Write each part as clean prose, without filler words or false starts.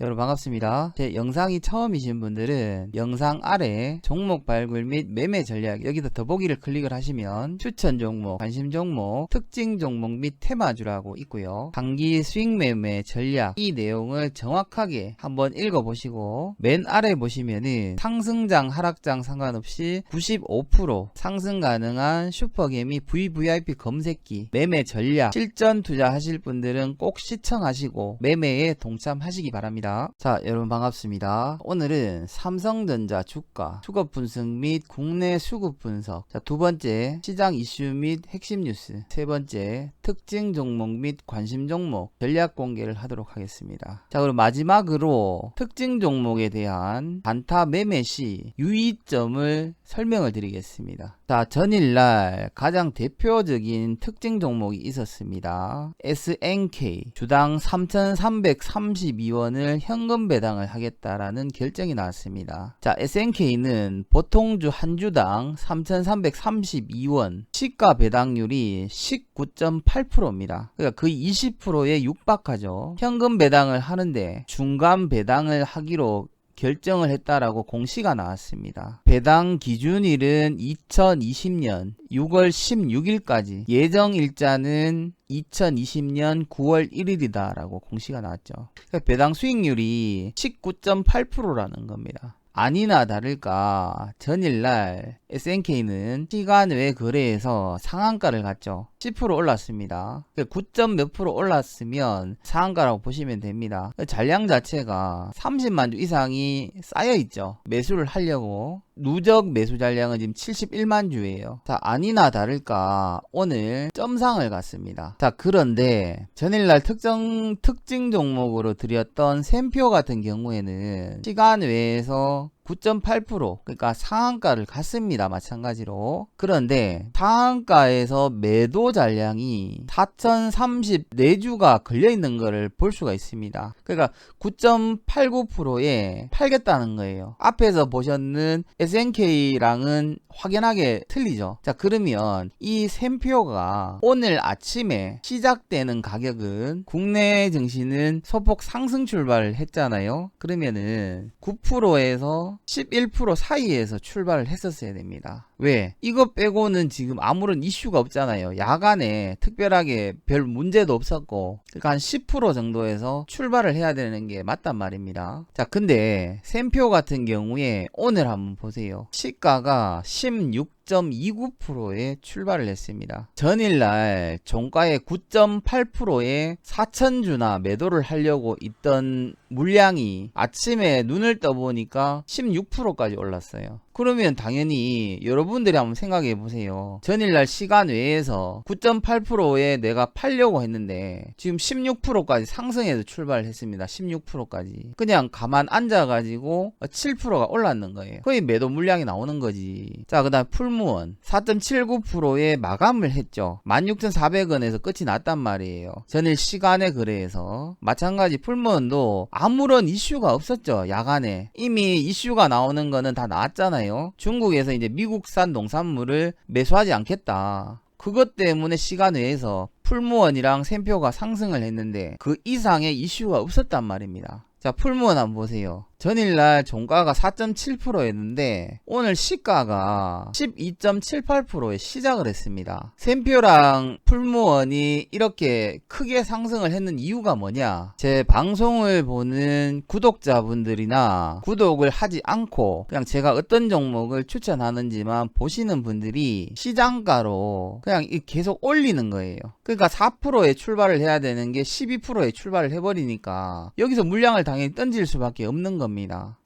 여러분 반갑습니다. 제 영상이 처음이신 분들은 영상 아래 종목 발굴 및 매매 전략 여기다 더보기를 클릭을 하시면 추천 종목, 관심 종목, 특징 종목 및 테마주라고 있고요. 단기 수익 매매 전략 이 내용을 정확하게 한번 읽어보시고 맨 아래 보시면은 상승장 하락장 상관없이 95% 상승 가능한 슈퍼개미 VVIP 검색기 매매 전략 실전 투자하실 분들은 꼭 시청하시고 매매에 동참하시기 바랍니다. 자, 여러분 반갑습니다. 오늘은 삼성전자 주가 수급 분석 및 국내 수급 분석, 자, 두 번째 시장 이슈 및 핵심 뉴스, 세 번째 특징 종목 및 관심 종목 전략 공개를 하도록 하겠습니다. 자, 그리고 마지막으로 특징 종목에 대한 단타 매매 시 유의점을 설명을 드리겠습니다. 자, 전일날 가장 대표적인 특징 종목이 있었습니다. SNK 주당 3,332원을 현금 배당을 하겠다라는 결정이 나왔습니다. 자, SNK는 보통주 한 주당 3,332원, 시가 배당률이 19.8%입니다. 그러니까 거의 20%에 육박하죠. 현금 배당을 하는데 중간 배당을 하기로 결정을 했다라고 공시가 나왔습니다. 배당 기준일은 2020년 6월 16일까지, 예정 일자는 2020년 9월 1일이다 라고 공시가 나왔죠. 그러니까 배당 수익률이 19.8%라는 겁니다. 아니나 다를까 전일날 SNK는 시간 외 거래에서 상한가를 갔죠. 10% 올랐습니다. 9점 몇 프로 올랐으면 상한가라고 보시면 됩니다. 잔량 자체가 30만 주 이상이 쌓여있죠. 매수를 하려고. 누적 매수 잔량은 지금 71만 주예요. 자, 아니나 다를까 오늘 점상을 갔습니다. 자, 그런데 전일날 특징 종목으로 드렸던 샘표 같은 경우에는 시간 외에서 9.8% 그러니까 상한가를 갔습니다. 마찬가지로. 그런데 상한가에서 매도 잔량이 4,034주가 걸려있는 것을 볼 수가 있습니다. 그러니까 9.89%에 팔겠다는 거예요. 앞에서 보셨는 SNK랑은 확연하게 틀리죠. 자, 그러면 이 샘표가 오늘 아침에 시작되는 가격은 국내 증시는 소폭 상승 출발을 했잖아요. 그러면은 9%에서 11% 사이에서 출발을 했었어야 됩니다. 왜? 이거 빼고는 지금 아무런 이슈가 없잖아요. 야간에 특별하게 별 문제도 없었고, 그러니까 한 10% 정도에서 출발을 해야 되는 게 맞단 말입니다. 자, 근데 샘표 같은 경우에 오늘 한번 보세요. 시가가 16.29%에 출발을 했습니다. 전일날 종가의 9.8%에 4,000주나 매도를 하려고 있던 물량이 아침에 눈을 떠보니까 16%까지 올랐어요. 그러면 당연히 여러분들이 한번 생각해 보세요. 전일날 시간 외에서 9.8%에 내가 팔려고 했는데 지금 16%까지 상승해서 출발을 했습니다. 16%까지. 그냥 가만 앉아가지고 7%가 올랐는 거예요. 거의 매도 물량이 나오는 거지. 자, 그 다음 풀무원 4.79%에 마감을 했죠. 16,400원에서 끝이 났단 말이에요. 전일 시간에 거래해서. 마찬가지 풀무원도 아무런 이슈가 없었죠. 야간에. 이미 이슈가 나오는 거는 다 나왔잖아요. 중국에서 이제 미국산 농산물을 매수하지 않겠다. 그것 때문에 시간 외에서 풀무원이랑 샘표가 상승을 했는데 그 이상의 이슈가 없었단 말입니다. 자, 풀무원 한번 보세요. 전일날 종가가 4.7%였는데 오늘 시가가 12.78%에 시작을 했습니다. 샘표랑 풀무원이 이렇게 크게 상승을 했는 이유가 뭐냐? 제 방송을 보는 구독자분들이나 구독을 하지 않고 그냥 제가 어떤 종목을 추천하는지만 보시는 분들이 시장가로 그냥 계속 올리는 거예요. 그러니까 4%에 출발을 해야 되는 게 12%에 출발을 해버리니까 여기서 물량을 당연히 던질 수밖에 없는 겁니다.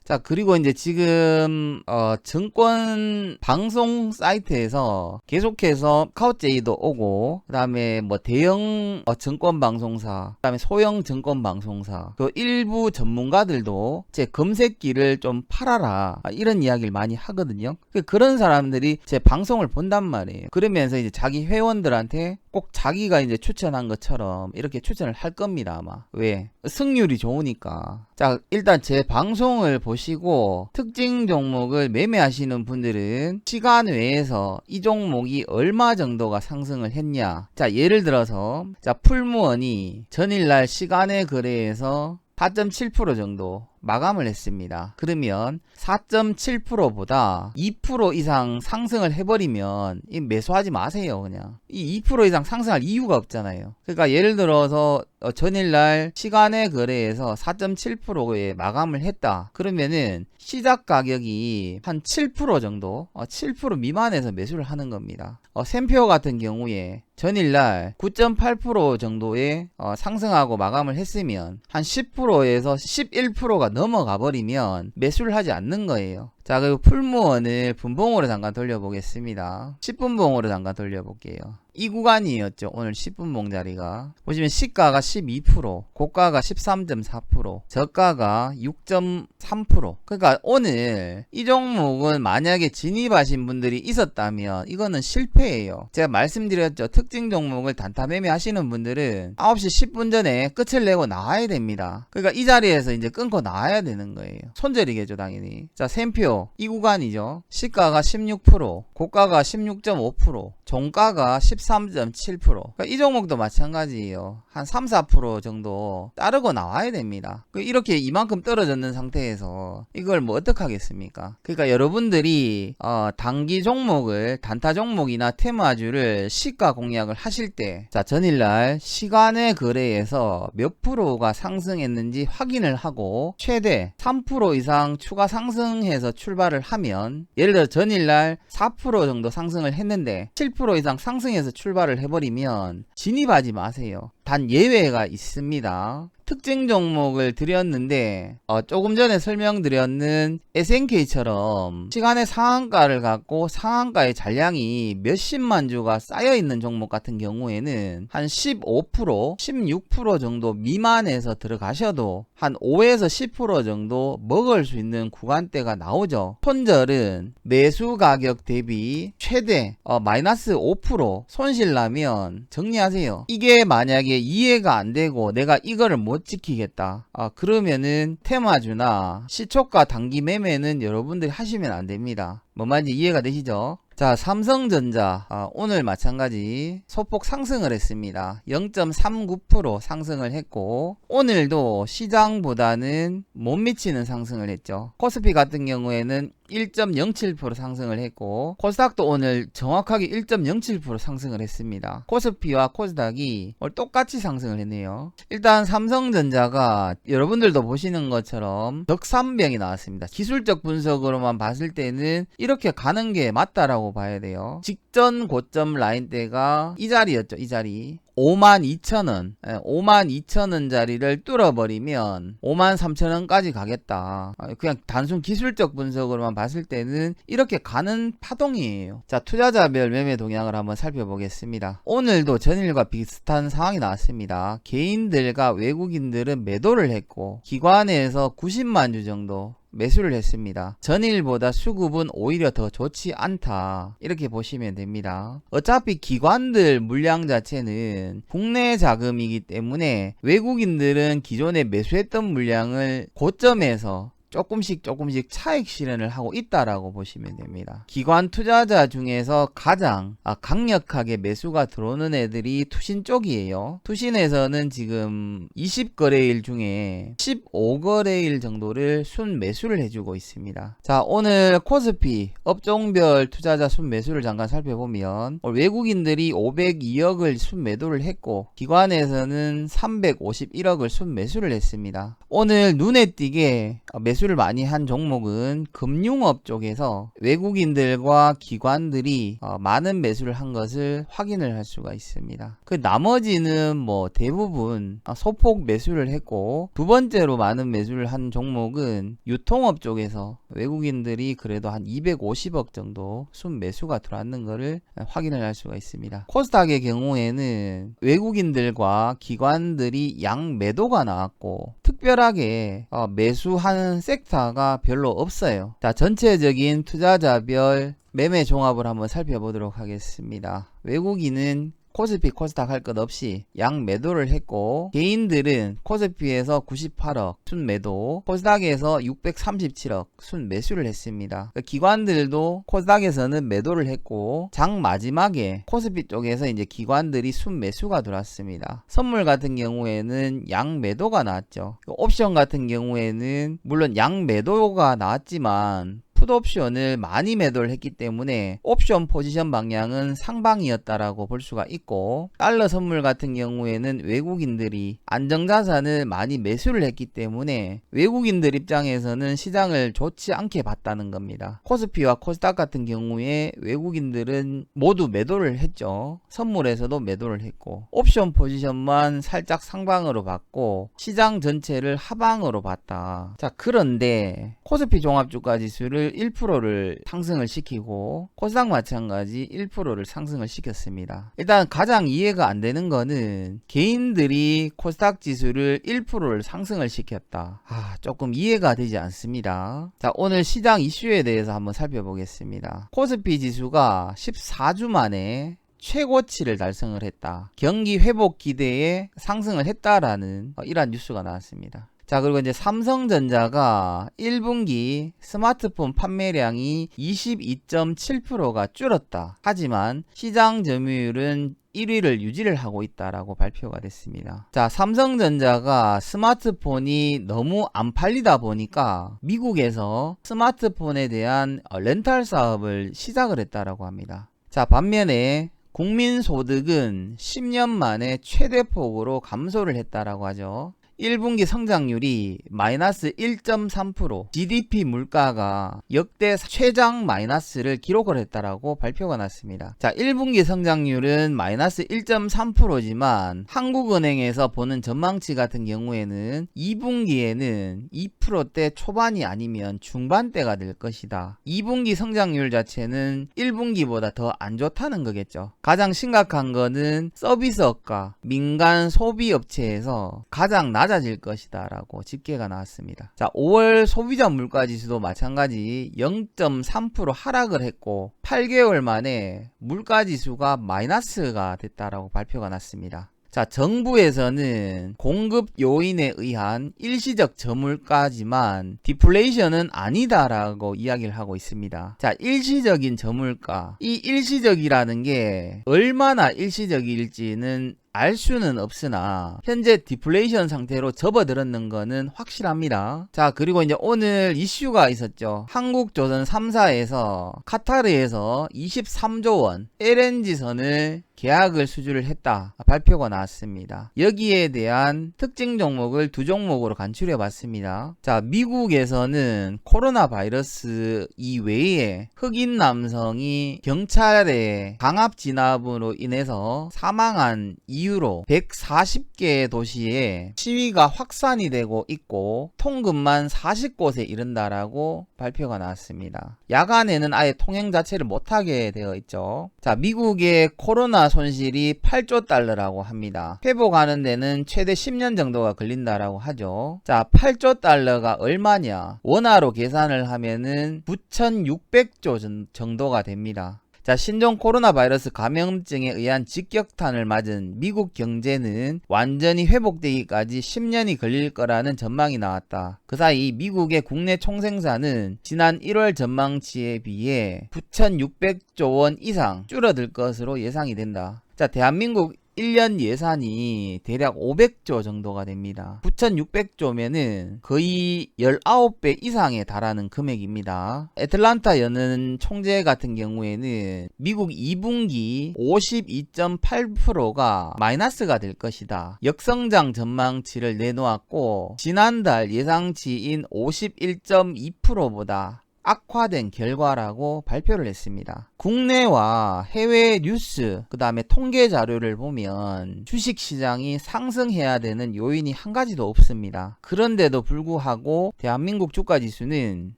자, 그리고 이제 지금 증권 방송 사이트에서 계속해서 카카오제이도 오고, 그 다음에 뭐 대형 증권 방송사, 그 다음에 소형 증권 방송사, 그 일부 전문가들도 제 검색기를 좀 팔아라 이런 이야기를 많이 하거든요. 그런 사람들이 제 방송을 본단 말이에요. 그러면서 이제 자기 회원들한테 꼭 자기가 이제 추천한 것처럼 이렇게 추천을 할 겁니다, 아마. 왜? 승률이 좋으니까. 자, 일단 제 방송을 보시고 특징 종목을 매매하시는 분들은 시간 외에서 이 종목이 얼마 정도가 상승을 했냐. 자, 예를 들어서 자, 풀무원이 전일날 시간의 거래에서 4.7% 정도 마감을 했습니다. 그러면 4.7%보다 2% 이상 상승을 해버리면 매수하지 마세요. 그냥 이 2% 이상 상승할 이유가 없잖아요. 그러니까 예를 들어서 전일날 시간의 거래에서 4.7%에 마감을 했다. 그러면은 시작 가격이 한 7% 정도, 7% 미만에서 매수를 하는 겁니다. 샘표 같은 경우에 전일날 9.8% 정도의 상승하고 마감을 했으면 한 10%에서 11%가 넘어가 버리면 매수를 하지 않는 거예요. 자, 그리고 풀무원을 분봉으로 잠깐 돌려보겠습니다. 10분봉으로 잠깐 돌려볼게요. 이 구간이었죠. 오늘 10분봉 자리가. 보시면 시가가 12%, 고가가 13.4%, 저가가 6.3%. 그러니까 오늘 이 종목은 만약에 진입하신 분들이 있었다면 이거는 실패예요. 제가 말씀드렸죠. 특징 종목을 단타 매매 하시는 분들은 9시 10분 전에 끝을 내고 나와야 됩니다. 그러니까 이 자리에서 이제 끊고 나와야 되는 거예요. 손절이겠죠, 당연히. 자, 샘표 이 구간이죠. 시가가 16%, 고가가 16.5%, 종가가 13.7%. 그러니까 이 종목도 마찬가지예요. 한 3, 4% 정도 따르고 나와야 됩니다. 이렇게 이만큼 떨어졌는 상태에서 이걸 뭐 어떡하겠습니까? 그러니까 여러분들이 단기 종목을 단타 종목이나 테마주를 시가 공략을 하실 때, 자, 전일날 시간의 거래에서 몇 프로가 상승했는지 확인을 하고 최대 3% 이상 추가 상승해서 출발을 하면, 예를 들어 전일날 4% 정도 상승을 했는데 7% 이상 상승해서 출발을 해버리면 진입하지 마세요. 단 예외가 있습니다. 특징 종목을 드렸는데 조금 전에 설명드렸는 SNK처럼 시간의 상한가를 갖고 상한가의 잔량이 몇십만 주가 쌓여있는 종목 같은 경우에는 한 15%, 16% 정도 미만에서 들어가셔도 한 5에서 10% 정도 먹을 수 있는 구간대가 나오죠. 손절은 매수 가격 대비 최대 마이너스 5% 손실 나면 정리하세요. 이게 만약에 이해가 안 되고 내가 이거를 못 지키겠다, 그러면은 테마주나 시초가 단기 매매는 여러분들이 하시면 안 됩니다. 뭔 말인지 이해가 되시죠? 자, 삼성전자 오늘 마찬가지 소폭 상승을 했습니다. 0.39% 상승을 했고 오늘도 시장보다는 못 미치는 상승을 했죠. 코스피 같은 경우에는 1.07% 상승을 했고 코스닥도 오늘 정확하게 1.07% 상승을 했습니다. 코스피와 코스닥이 오늘 똑같이 상승을 했네요. 일단 삼성전자가 여러분들도 보시는 것처럼 덕삼병이 나왔습니다. 기술적 분석으로만 봤을 때는 이렇게 가는 게 맞다라고 봐야 돼요. 직전 고점 라인대가 이 자리였죠. 이 자리 52,000원 52,000원 자리를 뚫어버리면 53,000원까지 가겠다. 그냥 단순 기술적 분석으로만 봤을 때는 이렇게 가는 파동이에요. 자, 투자자별 매매 동향을 한번 살펴보겠습니다. 오늘도 전일과 비슷한 상황이 나왔습니다. 개인들과 외국인들은 매도를 했고 기관에서 90만 주 정도 매수를 했습니다. 전일보다 수급은 오히려 더 좋지 않다, 이렇게 보시면 됩니다. 어차피 기관들 물량 자체는 국내 자금이기 때문에 외국인들은 기존에 매수했던 물량을 고점에서 조금씩 차익 실현을 하고 있다라고 보시면 됩니다. 기관 투자자 중에서 가장 강력하게 매수가 들어오는 애들이 투신 쪽이에요. 투신에서는 지금 20거래일 중에 15거래일 정도를 순 매수를 해주고 있습니다. 자, 오늘 코스피 업종별 투자자 순 매수를 잠깐 살펴보면 외국인들이 502억을 순 매도를 했고 기관에서는 351억을 순 매수를 했습니다. 오늘 눈에 띄게 매수를 많이 한 종목은 금융업 쪽에서 외국인들과 기관들이 많은 매수를 한 것을 확인을 할 수가 있습니다. 그 나머지는 뭐 대부분 소폭 매수를 했고, 두 번째로 많은 매수를 한 종목은 유통업 쪽에서 외국인들이 그래도 한 250억 정도 순 매수가 들어왔는 것을 확인을 할 수가 있습니다. 코스닥의 경우에는 외국인들과 기관들이 양 매도가 나왔고 특별하게 매수하는 섹터가 별로 없어요. 자, 전체적인 투자자별 매매 종합을 한번 살펴보도록 하겠습니다. 외국인은 코스피 코스닥 할 것 없이 양 매도를 했고, 개인들은 코스피에서 98억 순매도, 코스닥에서 637억 순매수를 했습니다. 그러니까 기관들도 코스닥에서는 매도를 했고, 장 마지막에 코스피 쪽에서 이제 기관들이 순매수가 들어왔습니다. 선물 같은 경우에는 양 매도가 나왔죠. 옵션 같은 경우에는 물론 양 매도가 나왔지만 풋옵션을 많이 매도를 했기 때문에 옵션 포지션 방향은 상방이었다라고 볼 수가 있고, 달러 선물 같은 경우에는 외국인들이 안정자산을 많이 매수를 했기 때문에 외국인들 입장에서는 시장을 좋지 않게 봤다는 겁니다. 코스피와 코스닥 같은 경우에 외국인들은 모두 매도를 했죠. 선물에서도 매도를 했고, 옵션 포지션만 살짝 상방으로 봤고 시장 전체를 하방으로 봤다. 자, 그런데 코스피 종합주가 지수를 1%를 상승을 시키고 코스닥 마찬가지 1%를 상승을 시켰습니다. 일단 가장 이해가 안 되는 거는 개인들이 코스닥 지수를 1%를 상승을 시켰다. 조금 이해가 되지 않습니다. 자, 오늘 시장 이슈에 대해서 한번 살펴보겠습니다. 코스피 지수가 14주 만에 최고치를 달성을 했다. 경기 회복 기대에 상승을 했다라는 이러한 뉴스가 나왔습니다. 자, 그리고 이제 삼성전자가 1분기 스마트폰 판매량이 22.7%가 줄었다. 하지만 시장 점유율은 1위를 유지를 하고 있다라고 발표가 됐습니다. 자, 삼성전자가 스마트폰이 너무 안 팔리다 보니까 미국에서 스마트폰에 대한 렌탈 사업을 시작을 했다라고 합니다. 자, 반면에 국민소득은 10년 만에 최대폭으로 감소를 했다라고 하죠. 1분기 성장률이 마이너스 1.3%, GDP 물가가 역대 최장 마이너스를 기록을 했다라고 발표가 났습니다. 자, 1분기 성장률은 마이너스 1.3%지만 한국은행에서 보는 전망치 같은 경우에는 2분기에는 2%대 초반이 아니면 중반대가 될 것이다. 2분기 성장률 자체는 1분기보다 더 안 좋다는 거겠죠. 가장 심각한 거는 서비스업과 민간 소비업체에서 가장 낮아질 것이다 라고 집계가 나왔습니다. 자, 5월 소비자 물가지수도 마찬가지 0.3% 하락을 했고 8개월 만에 물가지수가 마이너스가 됐다라고 발표가 났습니다. 자, 정부에서는 공급 요인에 의한 일시적 저물가지만 디플레이션은 아니다라고 이야기를 하고 있습니다. 자, 일시적인 저물가, 이 일시적이라는 게 얼마나 일시적일지는 알 수는 없으나 현재 디플레이션 상태로 접어들었는 거는 확실합니다. 자, 그리고 이제 오늘 이슈가 있었죠. 한국조선 3사에서 카타르에서 23조 원 LNG선을 계약을 수주를 했다 발표가 나왔습니다. 여기에 대한 특징 종목을 두 종목으로 간추려 봤습니다. 자, 미국에서는 코로나 바이러스 이외에 흑인 남성이 경찰의 강압 진압으로 인해서 사망한 이유로 140개 도시에 시위가 확산이 되고 있고 통근만 40곳에 이른다라고 발표가 나왔습니다. 야간에는 아예 통행 자체를 못하게 되어 있죠. 자, 미국의 코로나 손실이 8조 달러라고 합니다. 회복하는 데는 최대 10년 정도가 걸린다라고 하죠. 자, 8조 달러가 얼마냐? 원화로 계산을 하면은 9,600조 정도가 됩니다. 자, 신종 코로나 바이러스 감염증에 의한 직격탄을 맞은 미국 경제는 완전히 회복되기까지 10년이 걸릴 거라는 전망이 나왔다. 그 사이 미국의 국내 총생산은 지난 1월 전망치에 비해 9,600조 원 이상 줄어들 것으로 예상이 된다. 자, 대한민국 1년 예산이 대략 500조 정도가 됩니다. 9,600조면은 거의 19배 이상에 달하는 금액입니다. 애틀란타 연은 총재 같은 경우에는 미국 2분기 52.8%가 마이너스가 될 것이다. 역성장 전망치를 내놓았고 지난달 예상치인 51.2%보다 악화된 결과라고 발표를 했습니다. 국내와 해외 뉴스, 그 다음에 통계 자료를 보면 주식시장이 상승해야 되는 요인이 한 가지도 없습니다. 그런데도 불구하고 대한민국 주가지수는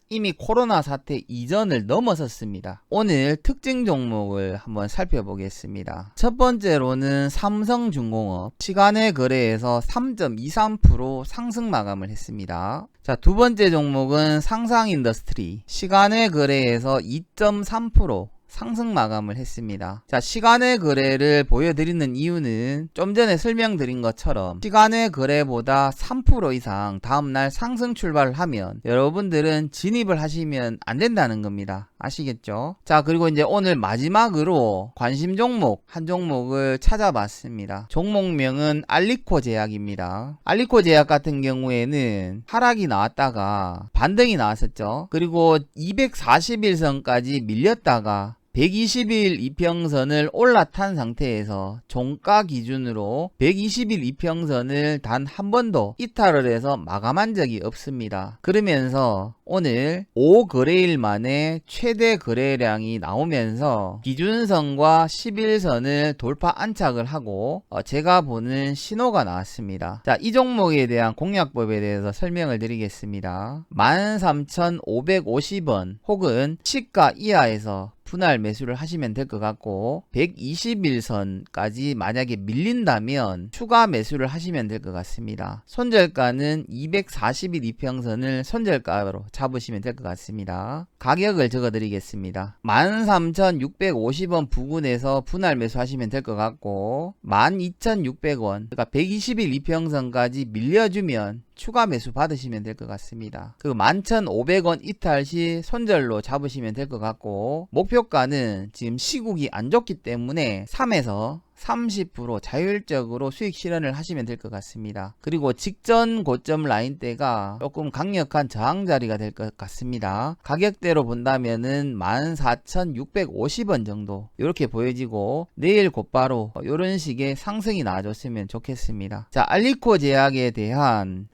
이미 코로나 사태 이전을 넘어섰습니다. 오늘 특징 종목을 한번 살펴보겠습니다. 첫 번째로는 삼성중공업 시간의 거래에서 3.23% 상승 마감을 했습니다. 자, 두 번째 종목은 상상인더스트리 시간의 거래에서 2.3% 상승 마감을 했습니다. 자, 시간의 거래를 보여드리는 이유는 좀 전에 설명드린 것처럼 시간의 거래보다 3% 이상 다음날 상승 출발을 하면 여러분들은 진입을 하시면 안 된다는 겁니다. 아시겠죠? 자, 그리고 이제 오늘 마지막으로 관심 종목 한 종목을 찾아봤습니다. 종목명은 알리코 제약입니다. 알리코 제약 같은 경우에는 하락이 나왔다가 반등이 나왔었죠. 그리고 241선까지 밀렸다가 120일 이평선을 올라탄 상태에서 종가 기준으로 120일 이평선을 단 한 번도 이탈을 해서 마감한 적이 없습니다. 그러면서 오늘 5거래일 만에 최대 거래량이 나오면서 기준선과 11선을 돌파 안착을 하고 제가 보는 신호가 나왔습니다. 자, 이 종목에 대한 공략법에 대해서 설명을 드리겠습니다. 13,550원 혹은 시가 이하에서 분할 매수를 하시면 될 것 같고 121선까지 만약에 밀린다면 추가 매수를 하시면 될 것 같습니다. 손절가는 240일 이평선을 손절가로 잡으시면 될 것 같습니다. 가격을 적어 드리겠습니다. 13,650원 부근에서 분할 매수 하시면 될 것 같고 12,600원 그러니까 120일 이평선까지 밀려주면 추가 매수 받으시면 될 것 같습니다. 그 11,500원 이탈 시 손절로 잡으시면 될 것 같고 목표가는 지금 시국이 안 좋기 때문에 3에서 30% 자율적으로 수익 실현을 하시면 될 것 같습니다. 그리고 직전 고점 라인대가 조금 강력한 저항 자리가 될 것 같습니다. 가격대로 본다면은 14,650원 정도 이렇게 보여지고 내일 곧바로 이런 식의 상승이 나와줬으면 좋겠습니다. 자, 알리코 제약에 대한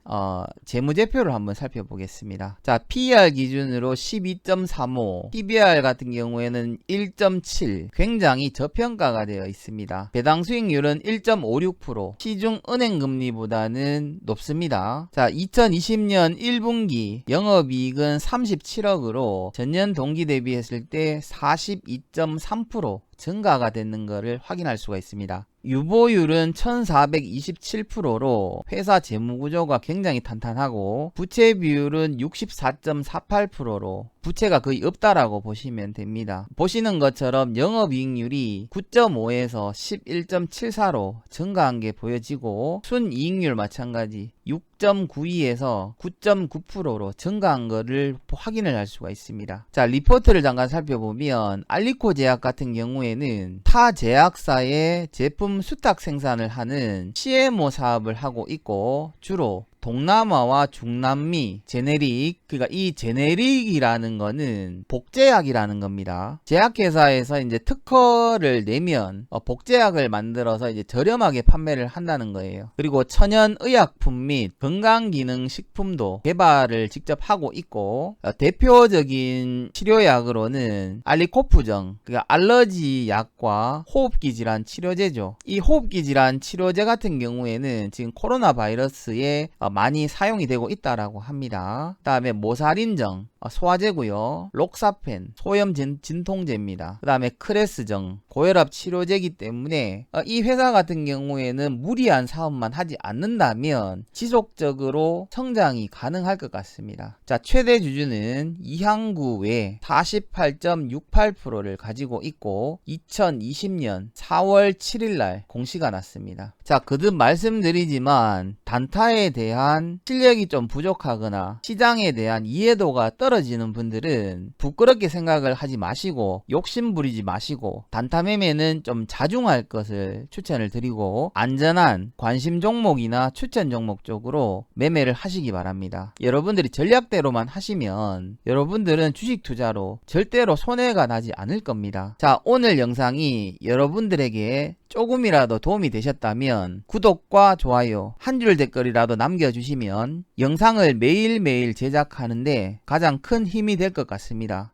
재무제표를 한번 살펴보겠습니다. 자, PER 기준으로 12.35, PBR 같은 경우에는 1.7 굉장히 저평가가 되어 있습니다. 배당 수익률은 1.56%, 시중 은행 금리보다는 높습니다. 자, 2020년 1분기 영업이익은 37억으로 전년 동기 대비했을 때 42.3% 증가가 되는 것을 확인할 수가 있습니다. 유보율은 1427%로 회사 재무구조가 굉장히 탄탄하고 부채 비율은 64.48%로 부채가 거의 없다라고 보시면 됩니다. 보시는 것처럼 영업이익률이 9.5에서 11.74로 증가한 게 보여지고 순이익률 마찬가지 6.92에서 9.9%로 증가한 것을 확인을 할 수가 있습니다. 자, 리포트를 잠깐 살펴보면 알리코 제약 같은 경우에는 타 제약사의 제품 수탁 생산을 하는 CMO 사업을 하고 있고 주로 동남아와 중남미 제네릭, 그러니까 이 제네릭이라는 거는 복제약이라는 겁니다. 제약회사에서 이제 특허를 내면 복제약을 만들어서 이제 저렴하게 판매를 한다는 거예요. 그리고 천연 의약품 및 건강기능식품도 개발을 직접 하고 있고 대표적인 치료약으로는 알리코프정, 그러니까 알러지 약과 호흡기 질환 치료제죠. 이 호흡기 질환 치료제 같은 경우에는 지금 코로나 바이러스에 많이 사용이 되고 있다라고 합니다. 그 다음에 모사린정 소화제고요. 록사펜 소염 진통제입니다. 그 다음에 크레스정 고혈압 치료제이기 때문에 이 회사 같은 경우에는 무리한 사업만 하지 않는다면 지속적으로 성장이 가능할 것 같습니다. 자, 최대 주주는 이항구 외 48.68%를 가지고 있고 2020년 4월 7일날 공시가 났습니다. 자, 거듭 말씀드리지만 단타에 대한 실력이 좀 부족하거나 시장에 대한 이해도가 떨어지는 분들은 부끄럽게 생각을 하지 마시고 욕심 부리지 마시고 단타 매매는 좀 자중할 것을 추천을 드리고 안전한 관심 종목이나 추천 종목 쪽으로 매매를 하시기 바랍니다. 여러분들이 전략대로만 하시면 여러분들은 주식 투자로 절대로 손해가 나지 않을 겁니다. 자, 오늘 영상이 여러분들에게 조금이라도 도움이 되셨다면 구독과 좋아요, 한 줄 댓글이라도 남겨주시면 영상을 매일매일 제작하는데 가장 큰 힘이 될 것 같습니다.